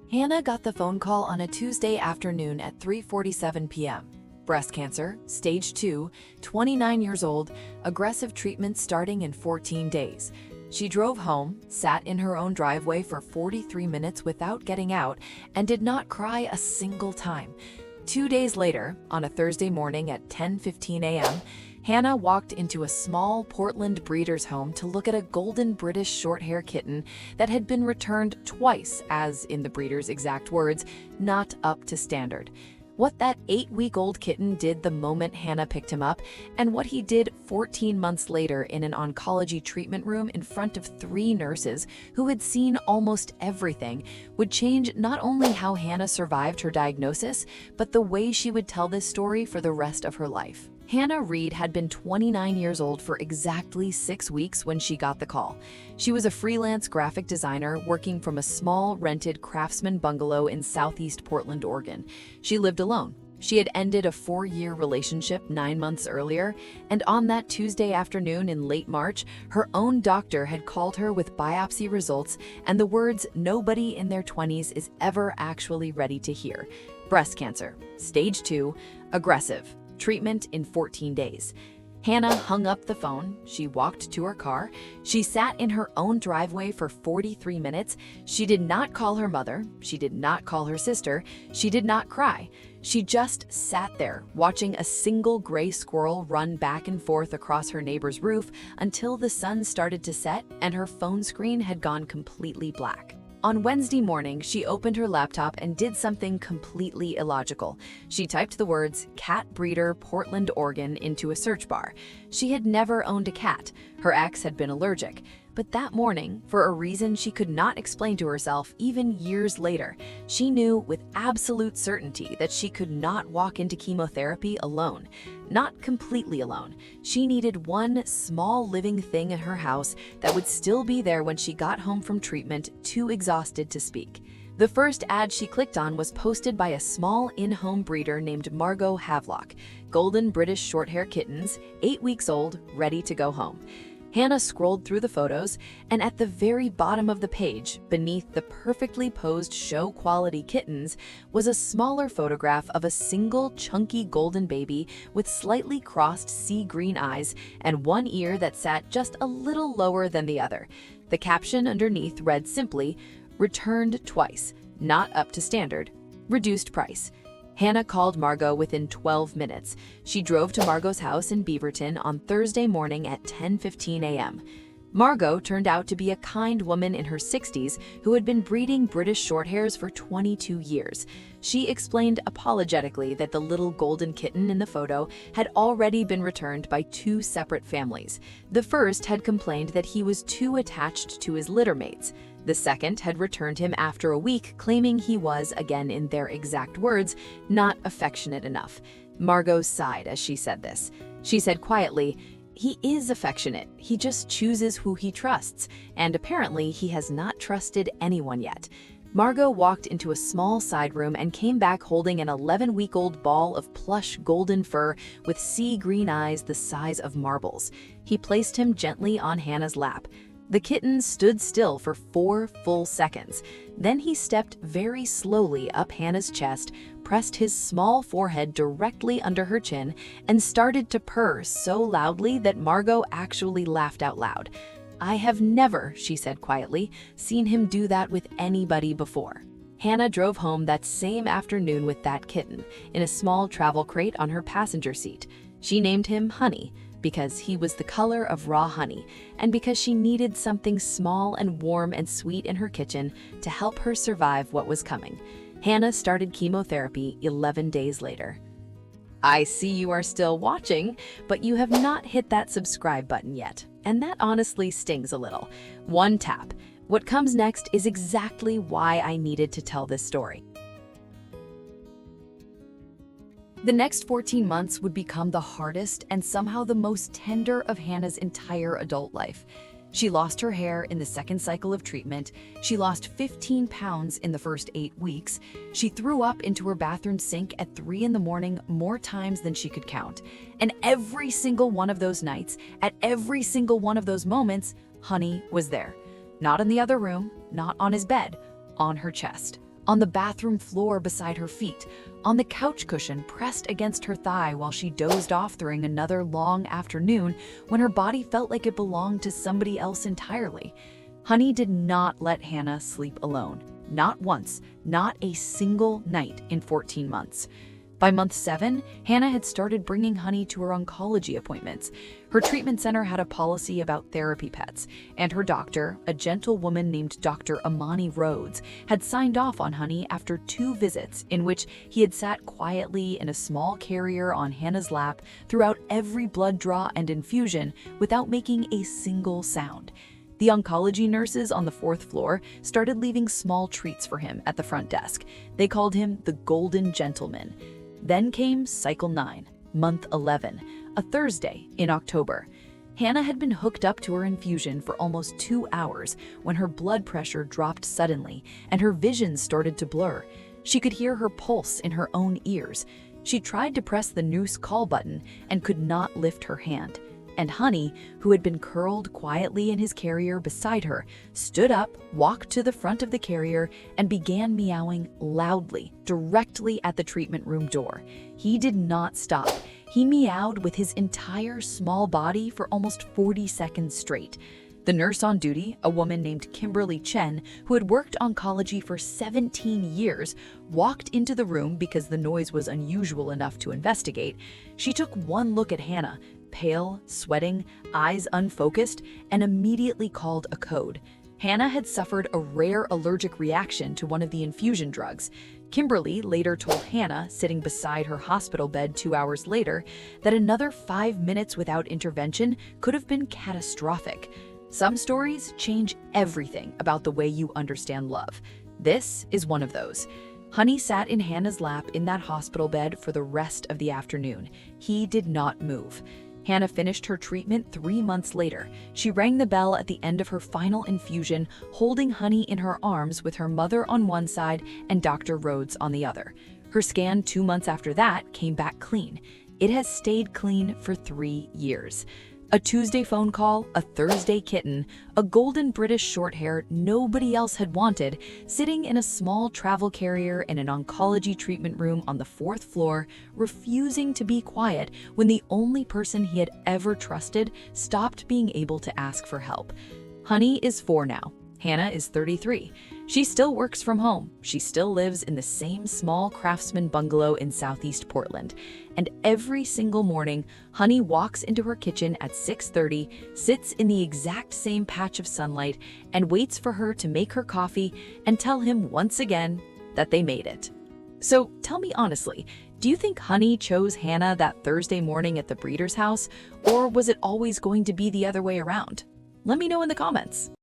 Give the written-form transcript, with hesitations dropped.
Hannah got the phone call on a Tuesday afternoon at 3:47 p.m. Breast cancer, stage 2, 29 years old, aggressive treatment starting in 14 days. She drove home, sat in her own driveway for 43 minutes without getting out, and did not cry a single time. 2 days later, on a Thursday morning at 10:15 a.m., Hannah walked into a small Portland breeder's home to look at a Golden British Shorthair kitten that had been returned twice as, in the breeder's exact words, not up to standard. What that 8-week-old kitten did the moment Hannah picked him up, and what he did 14 months later in an oncology treatment room in front of 3 nurses who had seen almost everything, would change not only how Hannah survived her diagnosis, but the way she would tell this story for the rest of her life. Hannah Reed had been 29 years old for exactly 6 weeks when she got the call. She was a freelance graphic designer working from a small rented craftsman bungalow in southeast Portland, Oregon. She lived alone. She had ended a 4-year relationship 9 months earlier, and on that Tuesday afternoon in late March, her own doctor had called her with biopsy results and the words nobody in their 20s is ever actually ready to hear. Breast cancer, stage 2, aggressive. Treatment in 14 days. Hannah hung up the phone. She walked to her car. She sat in her own driveway for 43 minutes. She did not call her mother. She did not call her sister. She did not cry. She just sat there, watching a single gray squirrel run back and forth across her neighbor's roof until the sun started to set and her phone screen had gone completely black. On Wednesday morning, she opened her laptop and did something completely illogical. She typed the words "cat breeder, Portland, Oregon" into a search bar. She had never owned a cat. Her ex had been allergic. But that morning, for a reason she could not explain to herself even years later, she knew with absolute certainty that she could not walk into chemotherapy alone. Not completely alone. She needed one small living thing in her house that would still be there when she got home from treatment, too exhausted to speak. The first ad she clicked on was posted by a small in-home breeder named Margot Havelock, Golden British Shorthair kittens, 8 weeks old, ready to go home. Hannah scrolled through the photos, and at the very bottom of the page, beneath the perfectly posed show-quality kittens, was a smaller photograph of a single chunky golden baby with slightly crossed sea-green eyes and one ear that sat just a little lower than the other. The caption underneath read simply, "Returned twice, not up to standard, reduced price." Hannah called Margot within 12 minutes. She drove to Margot's house in Beaverton on Thursday morning at 10:15 a.m. Margot turned out to be a kind woman in her 60s who had been breeding British Shorthairs for 22 years. She explained apologetically that the little golden kitten in the photo had already been returned by 2 separate families. The first had complained that he was too attached to his littermates. The second had returned him after a week, claiming he was, again in their exact words, not affectionate enough. Margot sighed as she said this. She said quietly, "He is affectionate, he just chooses who he trusts, and apparently he has not trusted anyone yet." Margot walked into a small side room and came back holding an 11-week-old ball of plush golden fur with sea-green eyes the size of marbles. He placed him gently on Hannah's lap. The kitten stood still for 4 full seconds. Then he stepped very slowly up Hannah's chest, pressed his small forehead directly under her chin, and started to purr so loudly that Margot actually laughed out loud. "I have never," she said quietly, "seen him do that with anybody before." Hannah drove home that same afternoon with that kitten, in a small travel crate on her passenger seat. She named him Honey, because he was the color of raw honey, and because she needed something small and warm and sweet in her kitchen to help her survive what was coming. Hannah started chemotherapy 11 days later. I see you are still watching, but you have not hit that subscribe button yet, and that honestly stings a little. One tap. What comes next is exactly why I needed to tell this story. The next 14 months would become the hardest and somehow the most tender of Hannah's entire adult life. She lost her hair in the second cycle of treatment. She lost 15 pounds in the first 8 weeks. She threw up into her bathroom sink at 3 in the morning more times than she could count. And every single one of those nights, at every single one of those moments, Honey was there. Not in the other room, not on his bed, on her chest. on the bathroom floor beside her feet, on the couch cushion pressed against her thigh while she dozed off during another long afternoon when her body felt like it belonged to somebody else entirely. Honey did not let Hannah sleep alone. Not once, not a single night in 14 months. By month 7, Hannah had started bringing Honey to her oncology appointments. Her treatment center had a policy about therapy pets, and her doctor, a gentle woman named Dr. Amani Rhodes, had signed off on Honey after 2 visits in which he had sat quietly in a small carrier on Hannah's lap throughout every blood draw and infusion without making a single sound. The oncology nurses on the 4th floor started leaving small treats for him at the front desk. They called him the Golden Gentleman. Then came cycle 9, month 11, a Thursday in October. Hannah had been hooked up to her infusion for almost 2 hours when her blood pressure dropped suddenly and her vision started to blur. She could hear her pulse in her own ears. She tried to press the noose call button and could not lift her hand. And Honey, who had been curled quietly in his carrier beside her, stood up, walked to the front of the carrier, and began meowing loudly directly at the treatment room door. He did not stop. He meowed with his entire small body for almost 40 seconds straight. The nurse on duty, a woman named Ktten, who had worked oncology for 17 years, walked into the room because the noise was unusual enough to investigate. She took one look at Hannah, pale, sweating, eyes unfocused, and immediately called a code. Hannah had suffered a rare allergic reaction to one of the infusion drugs. Kimberly later told Hannah, sitting beside her hospital bed 2 hours later, that another 5 minutes without intervention could have been catastrophic. Some stories change everything about the way you understand love. This is one of those. Honey sat in Hannah's lap in that hospital bed for the rest of the afternoon. He did not move. Hannah finished her treatment 3 months later. She rang the bell at the end of her final infusion, holding Honey in her arms with her mother on one side and Dr. Rhodes on the other. Her scan 2 months after that came back clean. It has stayed clean for 3 years. A Tuesday phone call, a Thursday kitten, a Golden British Shorthair nobody else had wanted, sitting in a small travel carrier in an oncology treatment room on the 4th floor, refusing to be quiet when the only person he had ever trusted stopped being able to ask for help. Honey is 4 now. Hannah is 33. She still works from home. She still lives in the same small craftsman bungalow in Southeast Portland. And every single morning, Honey walks into her kitchen at 6:30, sits in the exact same patch of sunlight, and waits for her to make her coffee and tell him once again that they made it. So tell me honestly, do you think Honey chose Hannah that Thursday morning at the breeder's house, or was it always going to be the other way around? Let me know in the comments.